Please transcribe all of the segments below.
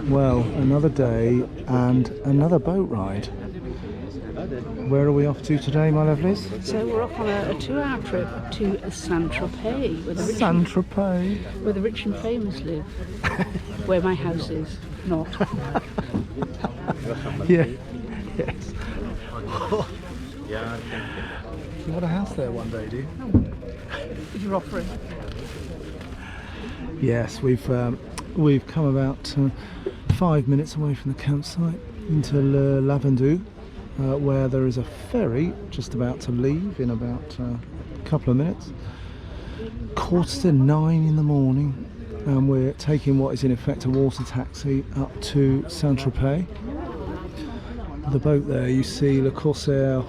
Well, another day and another boat ride. Where are we off to today, my lovelies? So we're off on a 2-hour trip to St Tropez, where the rich and famous live. Where my house is, not. Yeah. Yes. You want a house there one day, do you? If you're offering. Yes, we've come about 5 minutes away from the campsite into Lavandou, where there is a ferry just about to leave in about a couple of minutes. 9:15 in the morning, and we're taking what is in effect a water taxi up to St Tropez. The boat there, you see Le Corsair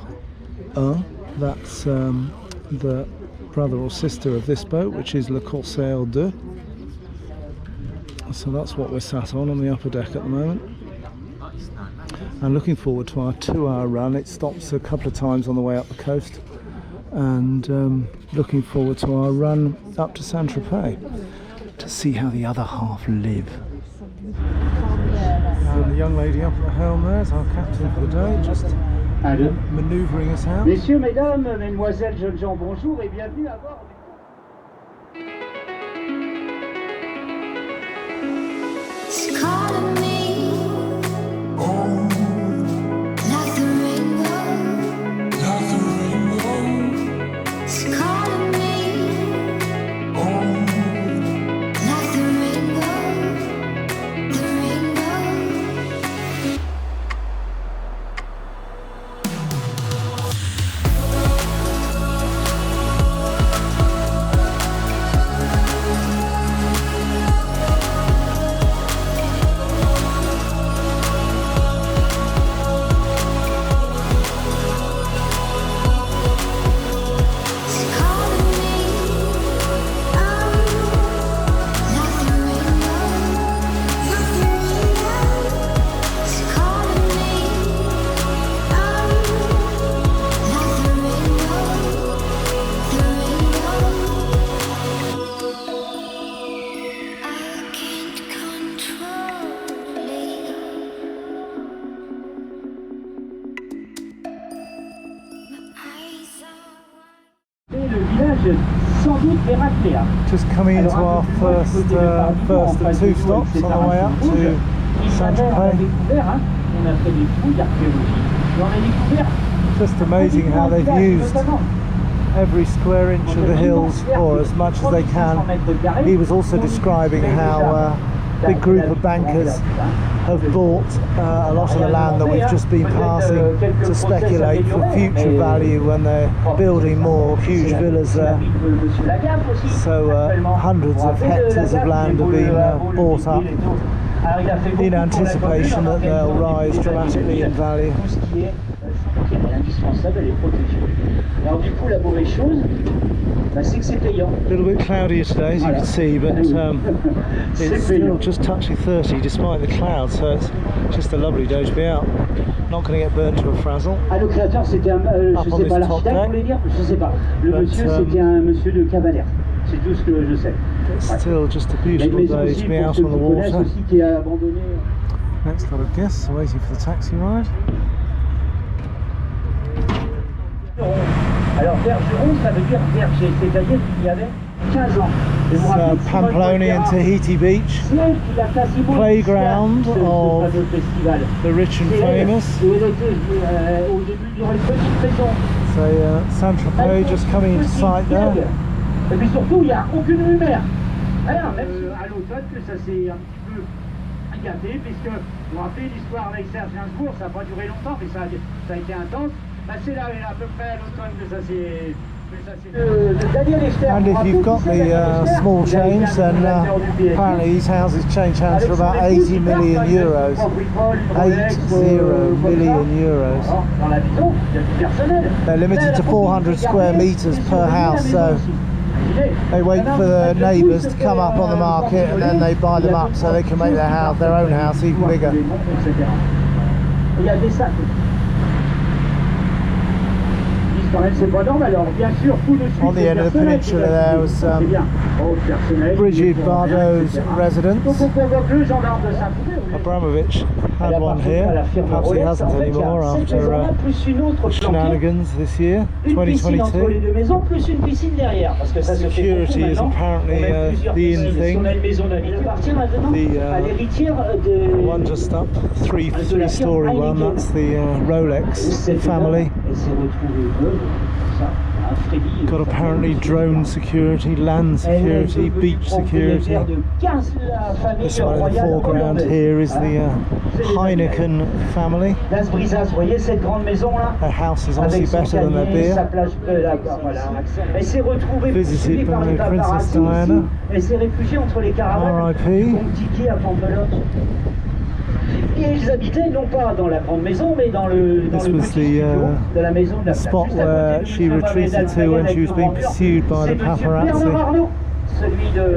1, that's the brother or sister of this boat, which is Le Corsair 2. So that's what we're sat on the upper deck at the moment. And looking forward to our 2-hour run. It stops a couple of times on the way up the coast, and looking forward to our run up to St Tropez to see how the other half live. And the young lady up at the helm there is our captain for the day, just manoeuvring us out. Messieurs, mesdames, mesdemoiselles, jeunes gens, bonjour et bienvenue à bord. Just coming into our first of 2 stops on the way up to St Tropez. Just amazing how they've used every square inch of the hills, or as much as they can. He was also describing how a big group of bankers have bought a lot of the land that we've just been passing to speculate for future value when they're building more huge villas there. So hundreds of hectares of land have been bought up in anticipation that they'll rise dramatically in value. A little bit cloudier today, as you can see, but it's still just touching 30 despite the clouds, so it's just a lovely day to be out. Not going to get burnt to a frazzle. Up on this top deck, it's still just a beautiful day to be out on the water. Next lot of guests are waiting for the taxi ride. Alors Bergeron, ça veut dire berger, c'est-à-dire qu'il y avait 15 ans. Pamplona and Tahiti Beach, playground of the rich and famous. So St Tropez just coming into sight there. Et puis surtout, il n'y a aucune rumeur. Alors, même à l'automne, que ça s'est un petit peu gâté, puisque vous vous rappelez l'histoire avec Serge Gainsbourg, ça n'a pas duré longtemps, mais ça a été intense. C'est là, à peu près à l'automne que ça s'est... And if you've got the small change, then apparently these houses change hands for about 80 million euros. 80 million euros. They're limited to 400 square metres per house, so they wait for the neighbours to come up on the market and then they buy them up so they can make their own house even bigger. quand même, c'est pas normal. Alors, bien sûr, tout de suite, On the end of the peninsula there was c'est bien. Oh, personnel, Brigitte uniforme, Bardot's etc. residence. Donc, on convoque le gendarme de Saint-Tropez. Abramovich had one here, perhaps he hasn't anymore after shenanigans this year, Une piscine entre les 2022. deux maisons, plus une piscine derrière, parce que ça se fait beaucoup Security is maintenant. apparently On met plusieurs the in piscines. Si thing. on a une maison d'amis, il appartient maintenant à l'héritière The one just up, three-story one, that's the Rolex family. Elle s'est retrouvée veuve, ça, un Freddy. Got apparently drone security, land security, beach security. This one in the foreground here is the Heineken family. Las Brisas, vous voyez cette grande maison là? Their house is Avec obviously son better than their camier, sa beer. plage, voilà. Elle s'est retrouvée Visited par by les Princess paparazzi Diana. ici. Elle s'est réfugiée entre les caravanes R.I.P. Contiquet à Pampelotte. Et ils habitaient non pas dans la grande maison, mais dans le This petit was studio the de la maison de la spot Juste à côté where de she Monsieur retreated Mohamed to when she was being Al-Fayed avec pursued by the c'est Monsieur paparazzi. Bernard Arnault, celui de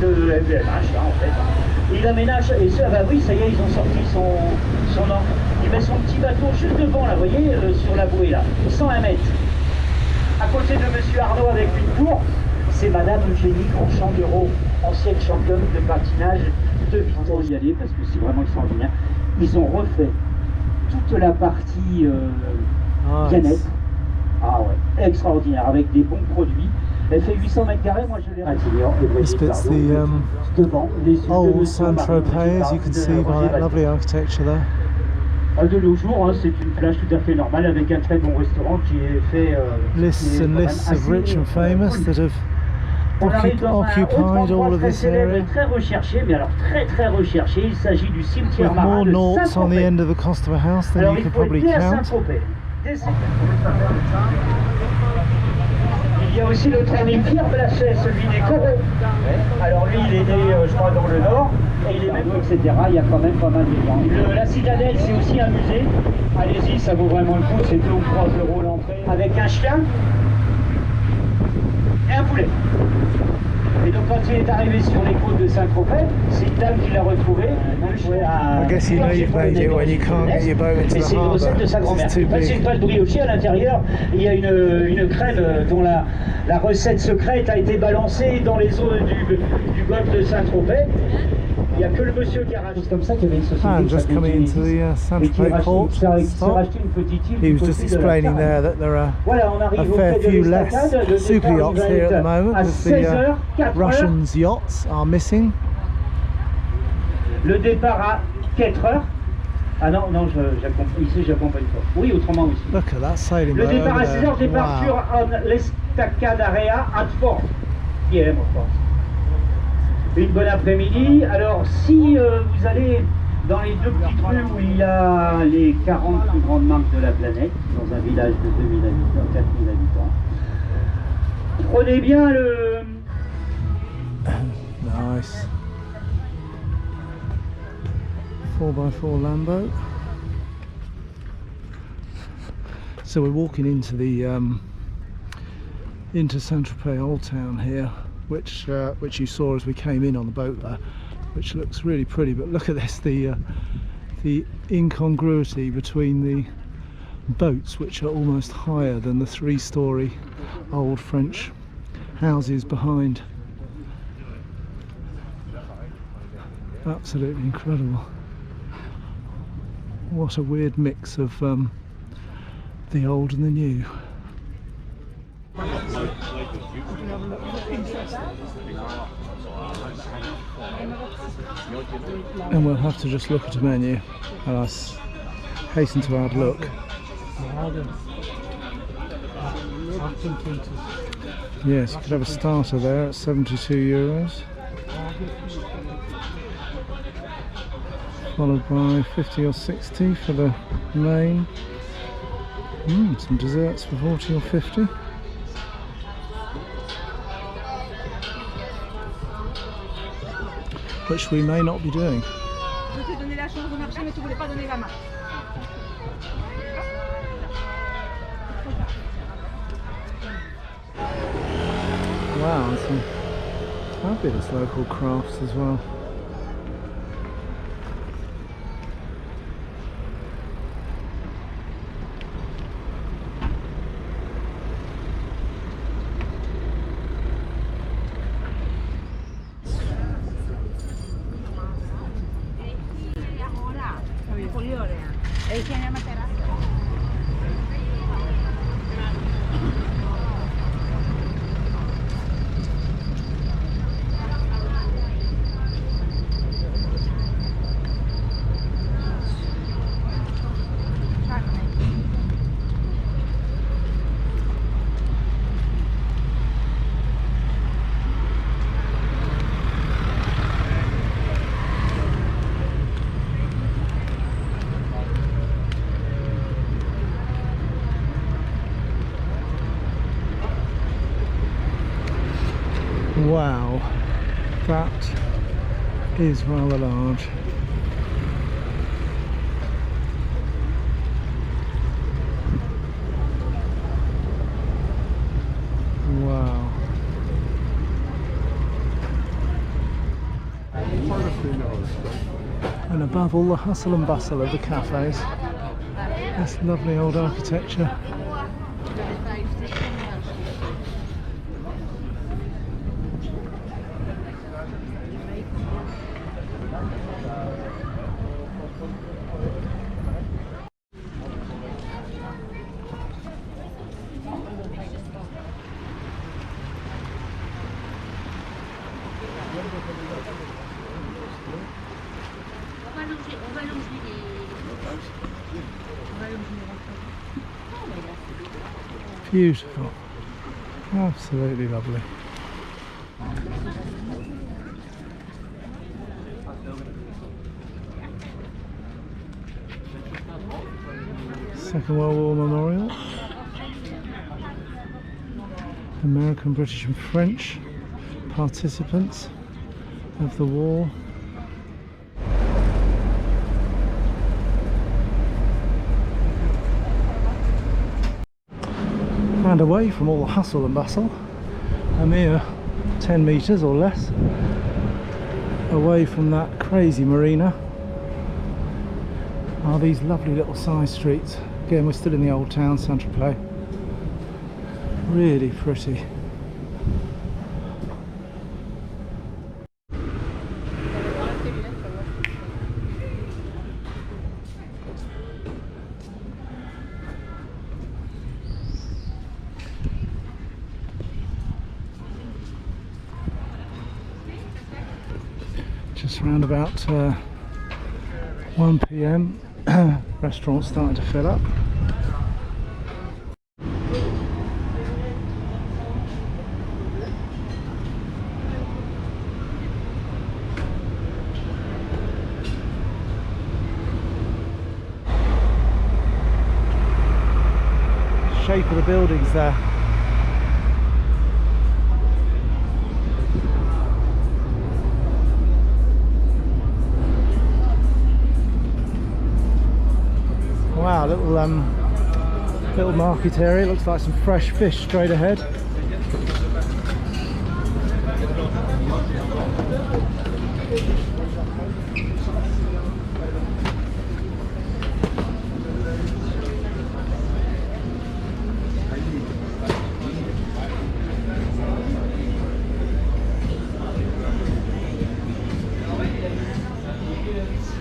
LVMH, là, en fait. Il aménage, et ça, bah oui, ça y est, ils ont sorti son ordre. Il met son petit bateau juste devant, là, vous voyez, sur la bouée, là, 101 mètres. À côté de Monsieur Arnault avec une tour, c'est Madame Eugénie Grandchamp-Bureau, ancienne championne de patinage de vitesse. Y aller parce que c'est vraiment extraordinaire. Ils ont refait toute la partie bien-être. Ah ouais, extraordinaire, avec des bons produits. Elle fait 800 mètres carrés, moi je l'ai retiré. This bit's the devant les yeux old de St Tropez, as you can see by that lovely architecture there. De nos jours, c'est une plage tout à fait normale avec un très bon restaurant qui est fait. Lists and lists of rich and famous that have occupied all of this area. Très recherché, mais alors très recherché. Il s'agit du cimetière With marin more de noughts on the Saint-Tropez. end of the cost of a house than Alors you il can faut probably être à count. Saint-Tropez. Il y a aussi le ami Pierre Blachet, celui des coraux. Alors lui, il est né, je crois, dans le Nord, et il est même, etc. Il y a quand même pas mal de gens. La citadelle, c'est aussi un musée. Allez-y, ça vaut vraiment le coup, c'est 2 ou 3 euros l'entrée. Avec un chien et un poulet. Et donc quand il est arrivé sur les côtes de Saint-Tropez, c'est une dame qui l'a retrouvé. I guess you know you've made it when you can't get your boat into Et the c'est une recette harbour. de sa grand-mère. It's too En fait, c'est une big. pâte briochée. À l'intérieur, il y a une crème dont la recette secrète a été balancée dans les eaux du golfe de Saint-Tropez. Il n'y a que le monsieur qui a racheté comme ça qu'il y avait une société. And just coming into the St Tropez port stop, he was just explaining there that there are voilà, on arrive a fair few less super yachts here at the moment, as the Russians' yachts are missing. Le départ à 4 heures. Ah non, ici j'accompagne pas. Oui, autrement aussi. Look at that sailing Le boat départ over à 6 heures, there. départure Wow. en l'Estacadarea at Fort. Yeah, of course. Une bonne après-midi. Alors, si vous allez dans les 2 petites rues où il y a les 40 plus grandes marques de la planète, dans un village de 2000 habitants, 4000 habitants, prenez bien le... Nice. 4x4 Lambo. So we're walking into the into St Tropez Old Town here, which you saw as we came in on the boat there, which looks really pretty. But look at this, the incongruity between the boats, which are almost higher than the 3-story old French houses behind. Absolutely incredible. What a weird mix of the old and the new. And we'll have to just look at a menu and I hasten to add look. Yes, you could have a starter there at €72, followed by 50 or 60 for the main. Some desserts for 40 or 50. Which we may not be doing. Je t'ai donné la chance de marcher, mais tu voulais pas donner la main. Wow, and some fabulous local crafts as well. Wow, that is rather large. Wow. And above all the hustle and bustle of the cafes, this lovely old architecture. Beautiful, absolutely lovely. Second World War Memorial. American, British and French participants of the war. And away from all the hustle and bustle, a mere 10 metres or less away from that crazy marina, are these lovely little side streets. Again, we're still in the old town, St Tropez. Really pretty. Just around about 1 PM, restaurants starting to fill up. Shape of the buildings there. Wow, little market area. Looks like some fresh fish straight ahead.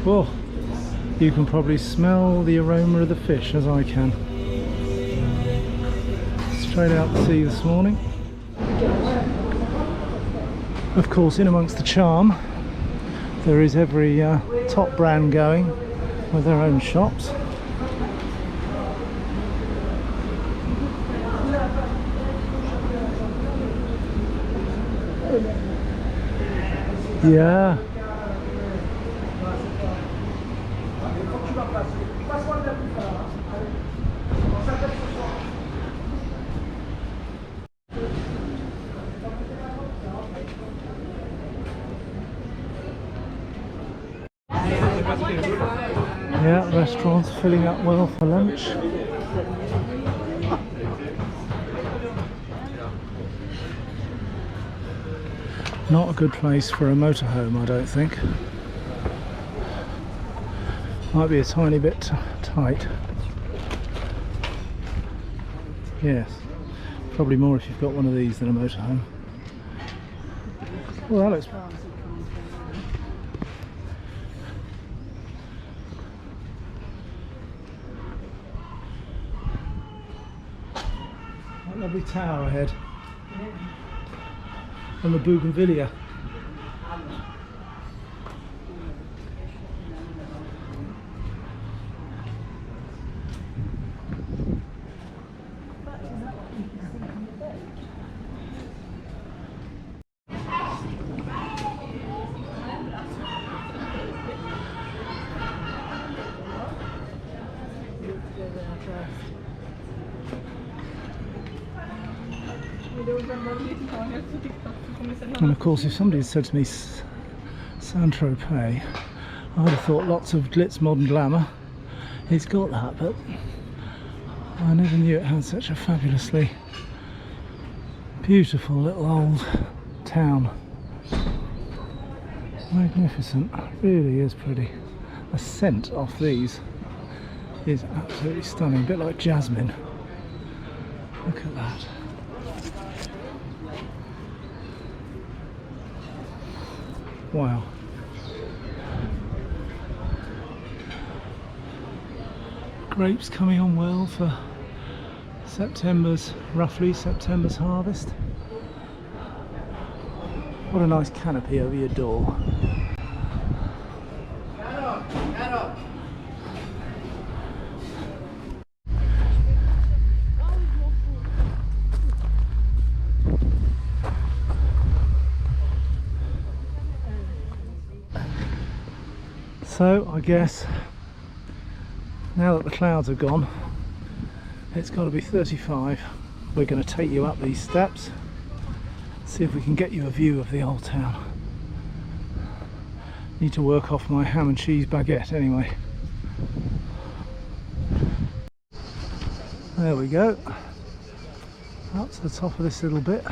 Whoa. You can probably smell the aroma of the fish, as I can. Straight out to sea this morning. Of course, in amongst the charm, there is every top brand going with their own shops. Yeah. Yeah, restaurants filling up well for lunch. Not a good place for a motorhome, I don't think. Might be a tiny bit tight. Yes, probably more if you've got one of these than a motorhome. Well, that looks... That lovely tower ahead. And the bougainvillea. And of course, if somebody had said to me St Tropez, I'd have thought lots of glitz, modern glamour. It's got that, but I never knew it had such a fabulously beautiful little old town. Magnificent, really is pretty. The scent off these is absolutely stunning, a bit like jasmine. Look at that. Wow. Grapes coming on well for roughly September's harvest. What a nice canopy over your door. So I guess now that the clouds are gone, it's got to be 35. We're going to take you up these steps, see if we can get you a view of the old town. Need to work off my ham and cheese baguette anyway. There we go, up to the top of this little bit.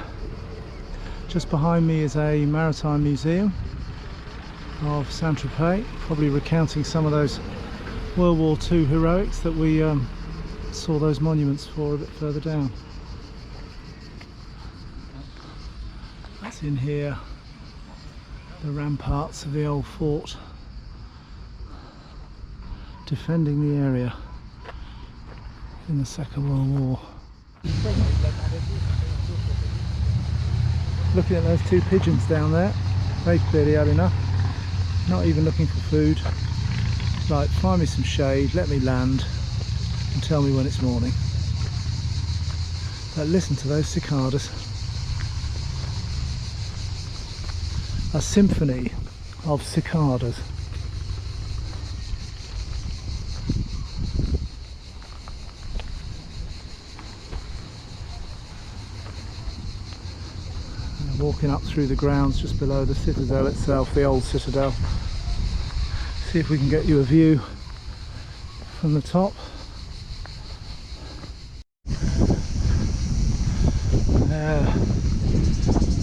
Just behind me is a maritime museum of St Tropez, probably recounting some of those World War II heroics that we saw those monuments for a bit further down. That's in here, the ramparts of the old fort, defending the area in the Second World War. Looking at those two pigeons down there, they've clearly had enough. Not even looking for food. Right, find me some shade, let me land, and tell me when it's morning. But listen to those cicadas. A symphony of cicadas. And walking up through the grounds just below the citadel itself, the old citadel. See if we can get you a view from the top. There,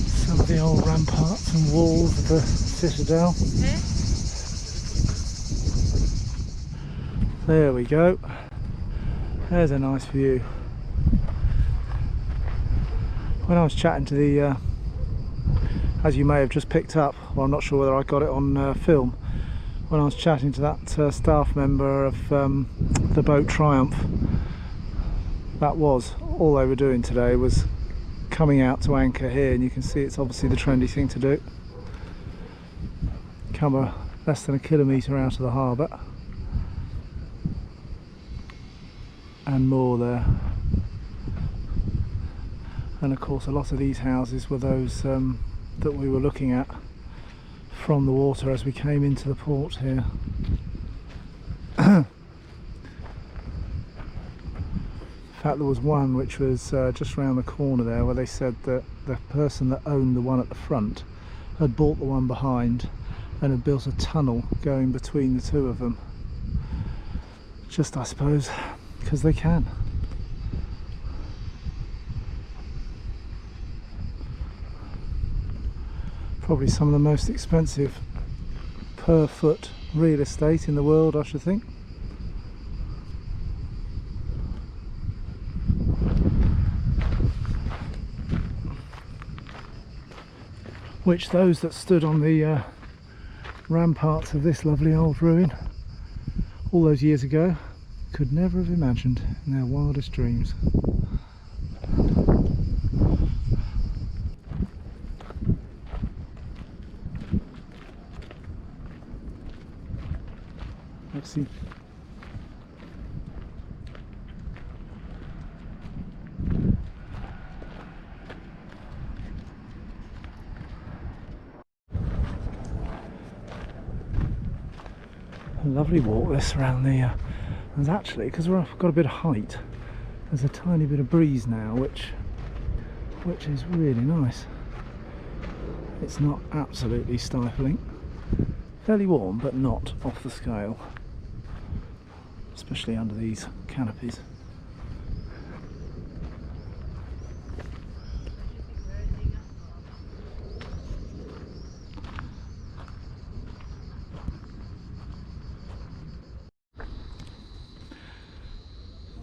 some of the old ramparts and walls of the citadel. There we go. There's a nice view. When I was chatting to the, as you may have just picked up, well, I'm not sure whether I got it on film, when I was chatting to that staff member of the boat Triumph, that was all they were doing today, was coming out to anchor here, and you can see it's obviously the trendy thing to do. Come less than a kilometre out of the harbour and more there. And of course a lot of these houses were those that we were looking at from the water as we came into the port here. In fact, there was one which was just round the corner there, where they said that the person that owned the one at the front had bought the one behind and had built a tunnel going between the two of them. Just, I suppose, because they can. Probably some of the most expensive per foot real estate in the world, I should think. Which those that stood on the ramparts of this lovely old ruin all those years ago could never have imagined in their wildest dreams. Merci. A lovely walk this around the there's actually, because we've got a bit of height, there's a tiny bit of breeze now, which is really nice. It's not absolutely stifling. Fairly warm, but not off the scale, especially under these canopies.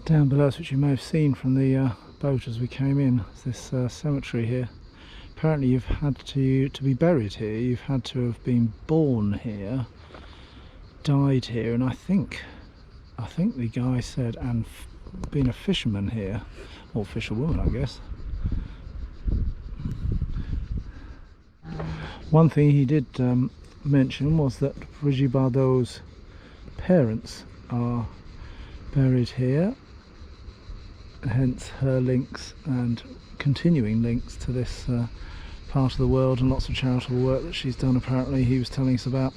Down below us, which you may have seen from the boat as we came in, is this cemetery here. Apparently you've had to be buried here, you've had to have been born here, died here, and I think the guy said, and been a fisherman here, or fisherwoman I guess. One thing he did mention was that Brigitte Bardot's parents are buried here, hence her links and continuing links to this part of the world, and lots of charitable work that she's done, apparently he was telling us about,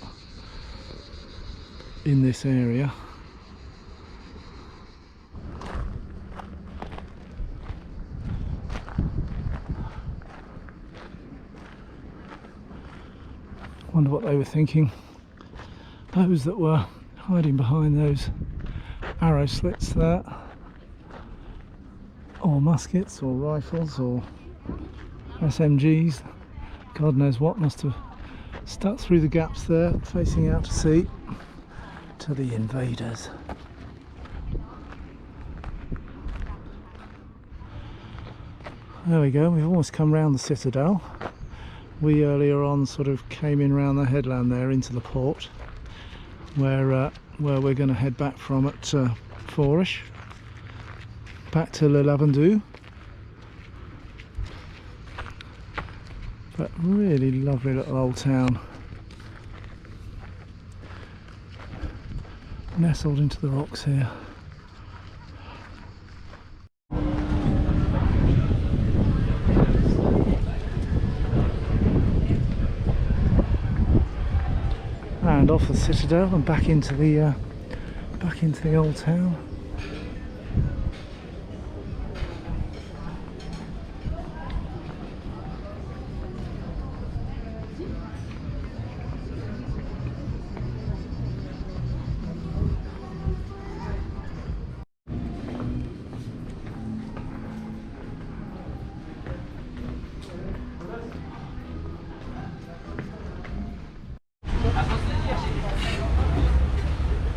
in this area. Wonder what they were thinking, those that were hiding behind those arrow slits there, or muskets or rifles or SMGs, God knows what, must have stuck through the gaps there facing out to sea to the invaders. There we go, we've almost come round the citadel. We earlier on sort of came in round the headland there into the port, where we're going to head back from at 4ish, back to Lavandou. But really lovely little old town, nestled into the rocks here. And off the citadel and back into the old town.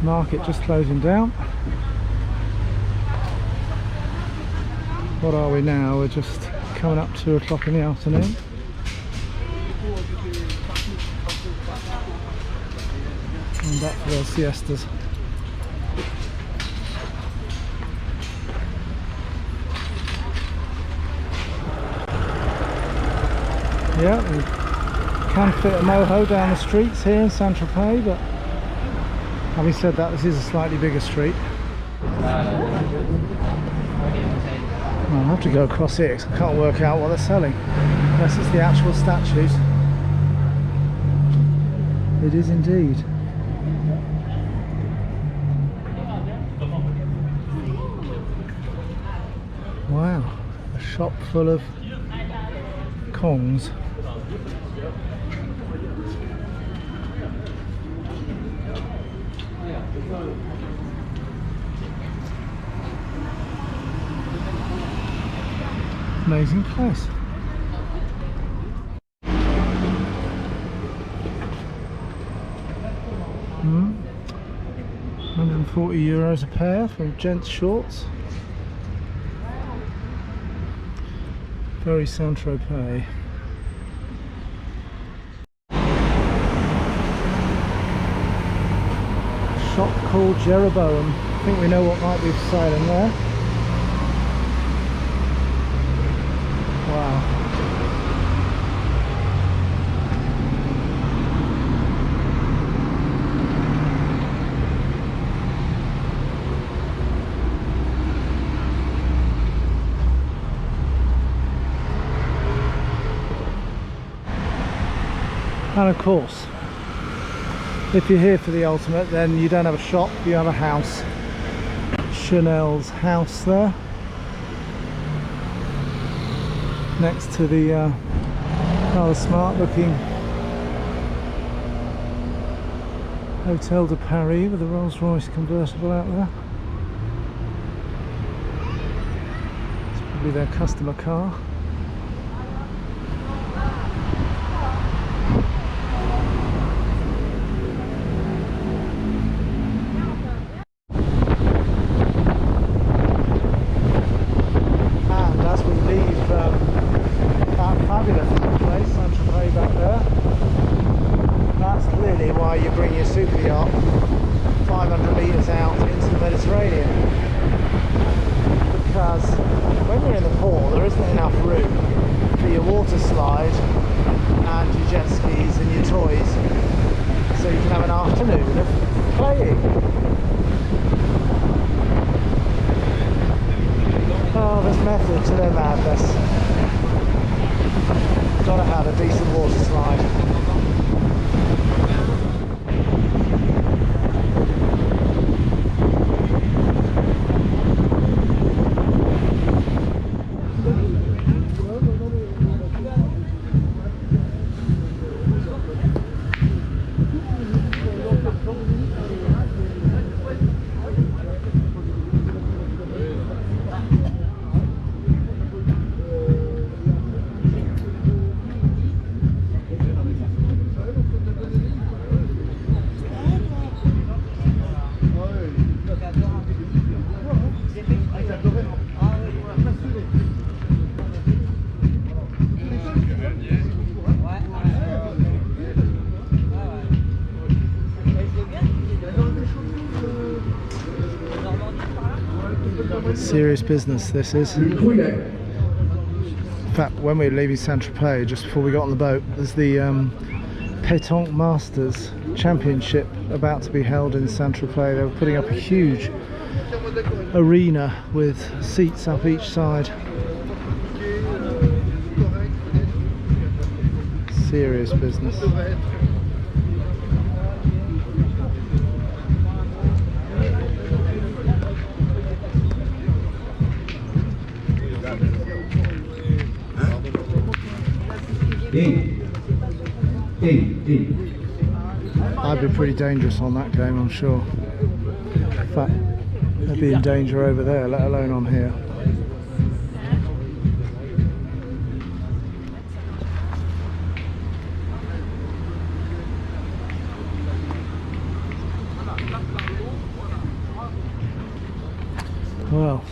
Market just closing down. What are we now? We're just coming up 2 o'clock in the afternoon. And back for their siestas. Yeah, we can fit a moho down the streets here in St Tropez, but having said that, this is a slightly bigger street. I'll have to go across here because I can't work out what they're selling, unless it's the actual statues. It is indeed. Wow, a shop full of Kongs. Amazing place. €140 a pair for gents shorts. Very St Tropez. Shop called Jeroboam. I think we know what might be for sale in there. Wow. And of course, if you're here for the ultimate, then you don't have a shop, you have a house. Chanel's house there, next to the rather smart looking Hotel de Paris with a Rolls-Royce convertible out there. It's probably their customer car. And as we leave that fabulous place, St Tropez back there, that's clearly why you bring your super yacht 500 metres out into the Mediterranean, because when you're in the port there isn't enough room for your water slide and your jet skis and your toys, so you can have an afternoon of playing. Oh, there's method to their madness. Gotta have a decent water slide. Serious business this is. In fact, when we were leaving St Tropez, just before we got on the boat, there's the Pétanque Masters Championship about to be held in St Tropez. They were putting up a huge arena with seats up each side. Serious business. I'd be pretty dangerous on that game, I'm sure. In fact, I'd be in danger over there, let alone on here. Well,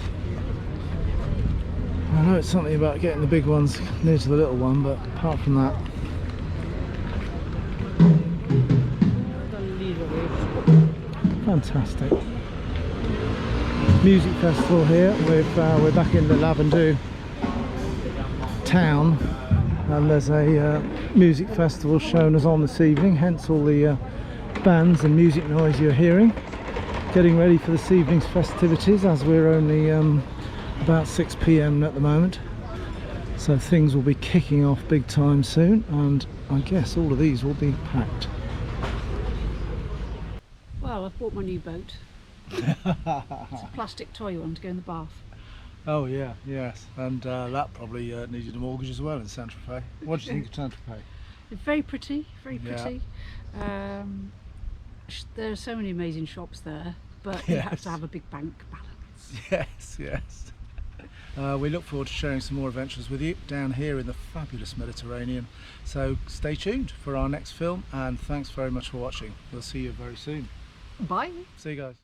I know it's something about getting the big ones near to the little one, but apart from that, fantastic. Music festival here. We're back in the Lavandou town, and there's a music festival shown us on this evening, hence all the bands and music noise you're hearing. Getting ready for this evening's festivities, as we're only about 6 p.m. at the moment, so things will be kicking off big time soon, and I guess all of these will be packed. Well, I've bought my new boat. It's a plastic toy one to go in the bath. Oh yeah, yes, and that probably needed a mortgage as well in St Tropez. What do you think of St Tropez? Very pretty, very pretty. Yeah. There are so many amazing shops there, but you have to have a big bank balance. Yes, yes. We look forward to sharing some more adventures with you down here in the fabulous Mediterranean. So stay tuned for our next film, and thanks very much for watching. We'll see you very soon. Bye. See you guys.